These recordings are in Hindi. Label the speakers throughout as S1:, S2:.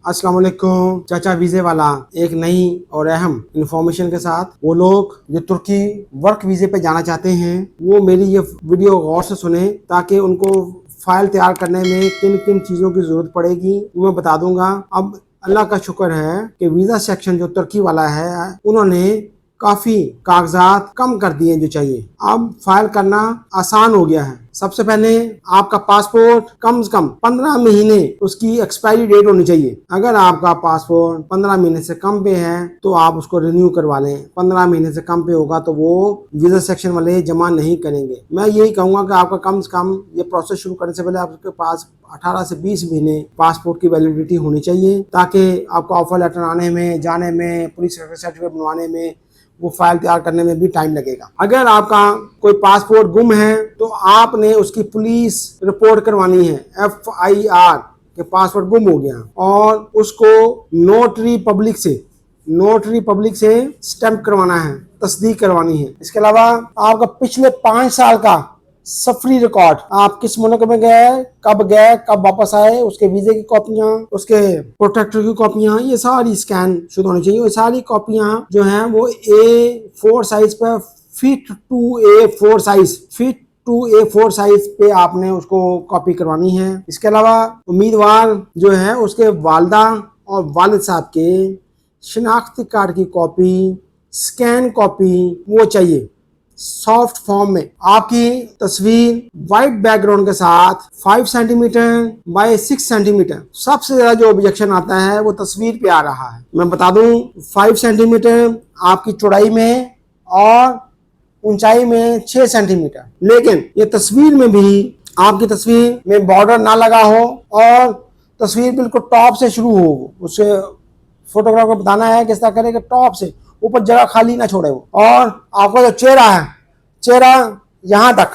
S1: अस्सलाम वालेकुम। चाचा वीज़े वाला एक नई और अहम इंफॉर्मेशन के साथ, वो लोग जो तुर्की वर्क वीज़े पे जाना चाहते हैं वो मेरी ये वीडियो गौर से सुने ताकि उनको फाइल तैयार करने में किन किन चीज़ों की ज़रूरत पड़ेगी वो मैं बता दूंगा। अब अल्लाह का शुक्र है कि वीज़ा सेक्शन जो तुर्की वाला है उन्होंने काफ़ी कागजात कम कर दिए जो चाहिए। अब फाइल करना आसान हो गया है। सबसे पहले आपका पासपोर्ट कम से कम 15 महीने उसकी एक्सपायरी डेट होनी चाहिए। अगर आपका पासपोर्ट 15 महीने से कम पे है तो आप उसको रिन्यू करवा लें। 15 महीने से कम पे होगा तो वो वीज़ा सेक्शन वाले जमा नहीं करेंगे। मैं यही कहूँगा कि आपका कम से कम ये प्रोसेस शुरू करने से पहले आपके पास 18 से 20 महीने पासपोर्ट की वैलिडिटी होनी चाहिए ताकि आपका ऑफर लेटर आने में, जाने में, पुलिस सर्टिफिकेट बनवाने में, वो फाइल तैयार करने में भी टाइम लगेगा। अगर आपका कोई पासपोर्ट गुम है तो आपने उसकी पुलिस रिपोर्ट करवानी है, FIR के पासपोर्ट गुम हो गया, और उसको नोटरी पब्लिक से स्टैंप करवाना है, तस्दीक करवानी है। इसके अलावा आपका पिछले 5 साल का सफरी रिकॉर्ड, आप किस मुल्क में गए, कब वापस आए, उसके वीजे की कॉपियां, उसके प्रोटेक्टर की कॉपियां, ये सारी स्कैन शुरू होनी चाहिए। ये सारी कॉपियां जो हैं वो A4 साइज पर फिट टू A4 साइज पे आपने उसको कॉपी करवानी है। इसके अलावा उम्मीदवार जो है उसके वालदा और वालिद साहब के शिनाख्ती कार्ड की कॉपी, स्कैन कॉपी वो चाहिए सॉफ्ट फॉर्म में। आपकी तस्वीर वाइट बैकग्राउंड के साथ 5 सेंटीमीटर बाय 6 सेंटीमीटर। सबसे ज्यादा जो ऑब्जेक्शन आता है वो तस्वीर पे आ रहा है। मैं बता दूं 5 सेंटीमीटर आपकी चौड़ाई में और ऊंचाई में 6 सेंटीमीटर, लेकिन ये तस्वीर में भी आपकी तस्वीर में बॉर्डर ना लगा हो और तस्वीर बिल्कुल टॉप से शुरू हो। उससे फोटोग्राफर को बताना है किस तरह करे कि टॉप से ऊपर जगह खाली ना छोड़े वो। और आपका जो चेहरा है, चेहरा यहाँ तक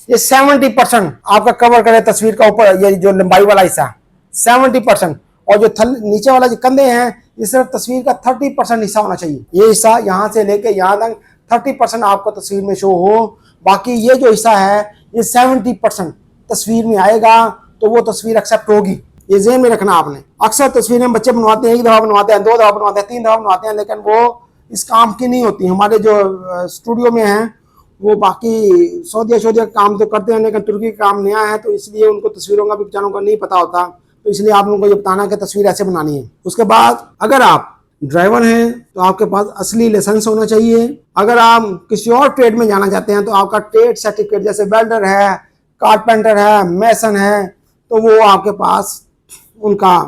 S1: ये 70% आपका कवर करे तस्वीर का ऊपर, ये जो लंबाई वाला हिस्सा 70%, और जो नीचे वाला जो कंधे हैं ये सिर्फ तस्वीर का 30% हिस्सा होना चाहिए। ये हिस्सा यहाँ से लेके यहाँ तक 30% आपको तस्वीर में शो हो। बाकी ये जो हिस्सा है ये 70% तस्वीर में आएगा तो वो तस्वीर एक्सेप्ट होगी। ये ज़हन में रखना आपने। अक्सर तस्वीरें बच्चे बनवाते हैं, 1 दफ़ा बनवाते हैं, 2 दफ़ा बनवाते हैं, 3 दफ़ा बनवाते हैं, लेकिन वो इस काम की नहीं होती। हमारे जो स्टूडियो में हैं वो बाकी सऊदी काम तो करते हैं, लेकिन तुर्की का काम नया है तो इसलिए उनको तस्वीरों का भी बेचारों का नहीं पता होता, तो इसलिए आप लोगों को ये बताना कि तस्वीर ऐसे बनानी है। उसके बाद अगर आप ड्राइवर हैं तो आपके पास असली लाइसेंस होना चाहिए। अगर आप किसी और ट्रेड में जाना चाहते हैं तो आपका ट्रेड सर्टिफिकेट, जैसे वेल्डर है, कारपेंटर है, मैसन है, तो वो आपके पास उनका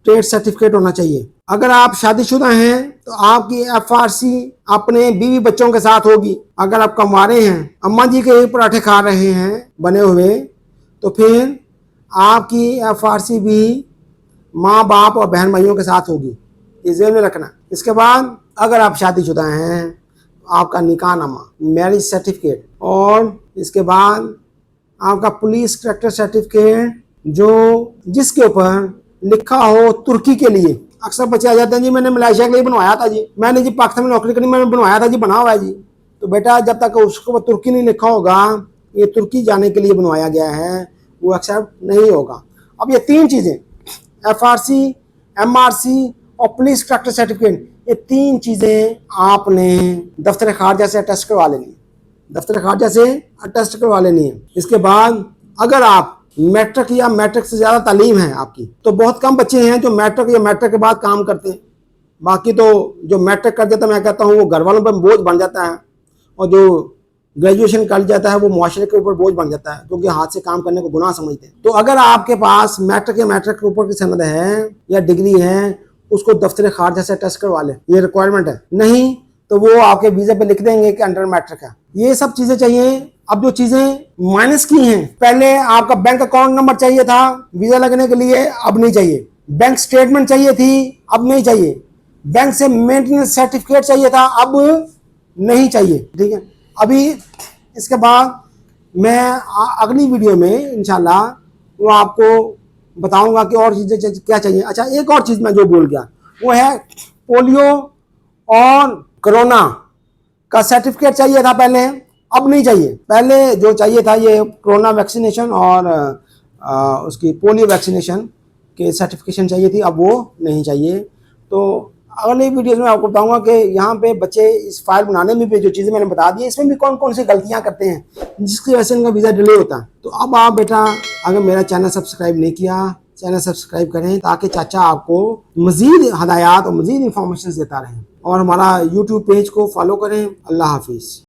S1: ट्रेड सर्टिफिकेट होना चाहिए। अगर आप शादीशुदा हैं तो आपकी FRC अपने बीवी बच्चों के साथ होगी। अगर आप कमारे हैं, अम्मा जी के पराठे खा रहे हैं बने हुए, तो फिर आपकी FRC भी माँ बाप और बहन भाइयों के साथ होगी। ये ज़हन में रखना। इसके बाद अगर आप शादीशुदा हैं तो आपका निकाहनामा, मैरिज सर्टिफिकेट, और इसके बाद आपका पुलिस करेक्टर सर्टिफिकेट जो जिसके ऊपर लिखा हो तुर्की के लिए। अक्सर बच्चे आ जाते हैं जी मैंने मलेशिया के लिए बनवाया था जी, मैंने जी पाकिस्तान में नौकरी करनी, मैंने बनवाया था जी, बना हुआ है जी। तो बेटा जब तक उसको तुर्की नहीं लिखा होगा, ये तुर्की जाने के लिए बनवाया गया है, वो एक्सेप्ट नहीं होगा। अब ये 3 चीज़ें FRC, MRC और पुलिस करेक्टर सर्टिफिकेट, ये 3 चीज़ें आपने दफ्तर खारजा से अटेस्ट करवा लेनी है। दफ्तर खारजा से अटेस्ट करवा लेनी है। इसके बाद अगर आप मैट्रिक या मैट्रिक से ज़्यादा तालीम है आपकी, तो बहुत कम बच्चे हैं जो मैट्रिक या मैट्रिक के बाद काम करते हैं। बाकी तो जो मैट्रिक कर जाता है, मैं कहता हूँ वो घर वालों पर बोझ बन जाता है, और जो ग्रेजुएशन कर जाता है वो मुआशरे के ऊपर बोझ बन जाता है, क्योंकि हाथ से काम करने को गुनाह समझते हैं। तो अगर आपके पास मैट्रिक या मैट्रिक के ऊपर की सनद है या डिग्री है, उसको दफ्तर खारजा से टेस्ट करवा लें, ये रिक्वायरमेंट है। नहीं तो वो आपके वीज़े पे लिख देंगे कि अंडर मैट्रिक है। ये सब चीज़ें चाहिए। अब जो चीज़ें माइनस की हैं, पहले आपका बैंक अकाउंट नंबर चाहिए था वीज़ा लगने के लिए, अब नहीं चाहिए। बैंक स्टेटमेंट चाहिए थी, अब नहीं चाहिए। बैंक से मेंटेनेंस सर्टिफिकेट चाहिए था, अब नहीं चाहिए। ठीक है। अभी इसके बाद मैं अगली वीडियो में इंशाल्लाह वो आपको बताऊंगा कि और चीज़ें क्या चाहिए। अच्छा, एक और चीज़ मैं जो भूल गया वो है पोलियो और कोरोना का सर्टिफिकेट चाहिए था पहले, अब नहीं चाहिए। पहले जो चाहिए था ये कोरोना वैक्सीनेशन और उसकी पोलियो वैक्सीनेशन कि सर्टिफिकेशन चाहिए थी, अब वो नहीं चाहिए। तो अगले वीडियोस में आपको बताऊंगा कि यहाँ पे बच्चे इस फाइल बनाने में भी जो चीज़ें मैंने बता दी इसमें भी कौन कौन सी गलतियाँ करते हैं जिसकी वजह से इनका वीज़ा डिले होता है। तो अब आप बेटा अगर मेरा चैनल सब्सक्राइब नहीं किया, चैनल सब्सक्राइब करें ताकि चाचा आपको मज़ीद हदायत और मज़ीद इंफॉर्मेशन देता रहे, और हमारा यूट्यूब पेज को फॉलो करें। अल्लाह हाफिज़।